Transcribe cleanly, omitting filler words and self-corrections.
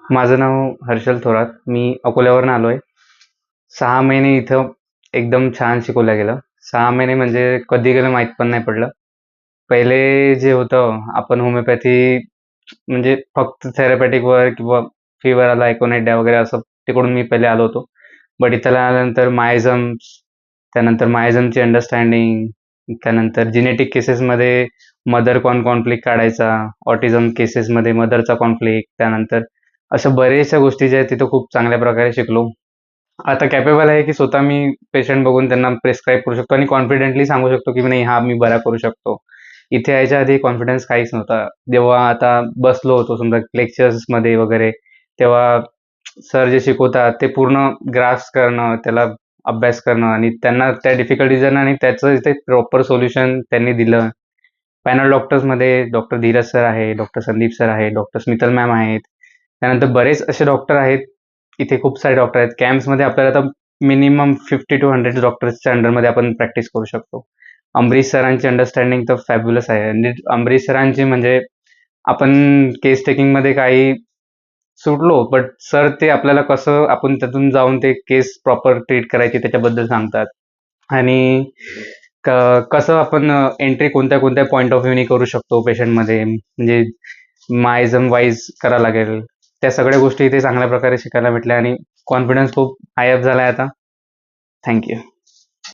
माझं नाव हर्षल थोरात. मी अकोल्यावरून आलो आहे. 6 महिने इथं एकदम छान शिकवलं गेलं. 6 महिने म्हणजे कधी गेलं माहीत पण नाही पडलं. पहिले जे होतं आपण होमिओपॅथी म्हणजे फक्त थेरपॅटिकवर किंवा फीवर आला, एकोनाइट वगैरे असं तिकडून मी पहिले आलो होतो. बट इथं आल्यानंतर मायझम्स, त्यानंतर मायझमची अंडरस्टँडिंग, त्यानंतर जेनेटिक केसेसमध्ये मदर कॉन्फ्लिक्ट काढायचा, ऑटिझम केसेसमध्ये मदरचा कॉन्फ्लिक्ट, त्यानंतर अशा बऱ्याचशा गोष्टी ज्या आहेत तिथं खूप चांगल्या प्रकारे शिकलो. आता कॅपेबल आहे की स्वतः मी पेशंट बघून त्यांना प्रिस्क्राईब करू शकतो आणि कॉन्फिडेंटली सांगू शकतो की नाही हा मी बरा करू शकतो. इथे यायच्या आधी कॉन्फिडन्स काहीच नव्हता. जेव्हा आता बसलो होतो समजा लेक्चर्समध्ये वगैरे, तेव्हा सर जे शिकवतात ते पूर्ण ग्रास्प करणं, त्याला अभ्यास करणं आणि त्यांना त्या डिफिकल्टीजना आणि त्याचं इथे प्रॉपर सोल्युशन त्यांनी दिलं. पॅनल डॉक्टर्समध्ये डॉक्टर धीरज सर आहे, डॉक्टर संदीप सर आहे, डॉक्टर स्मितल मॅम आहेत. त्यानंतर बरेच असे डॉक्टर आहेत. इथे खूप सारे डॉक्टर आहेत. कॅम्प्समध्ये आपल्याला आता मिनिमम 50 टू 100 डॉक्टर्सच्या अंडरमध्ये आपण प्रॅक्टिस करू शकतो. अमरीश सरांची अंडरस्टँडिंग तर फॅब्युलस आहे आणि अमरीश सरांची म्हणजे आपण केस टेकिंगमध्ये काही सुटलो, बट सर ते आपल्याला कसं आपण त्यातून जाऊन ते केस प्रॉपर ट्रीट करायची त्याच्याबद्दल सांगतात. आणि क कसं आपण एंट्री कोणत्या कोणत्या पॉईंट ऑफ व्ह्यूनी करू शकतो पेशंटमध्ये, म्हणजे मायझम वाईज करावं लागेल. त्या सगळ्या गोष्टी इथे चांगल्या प्रकारे शिकायला भेटल्या आणि कॉन्फिडन्स खूप हाय अप झाला आहे आता. Thank you.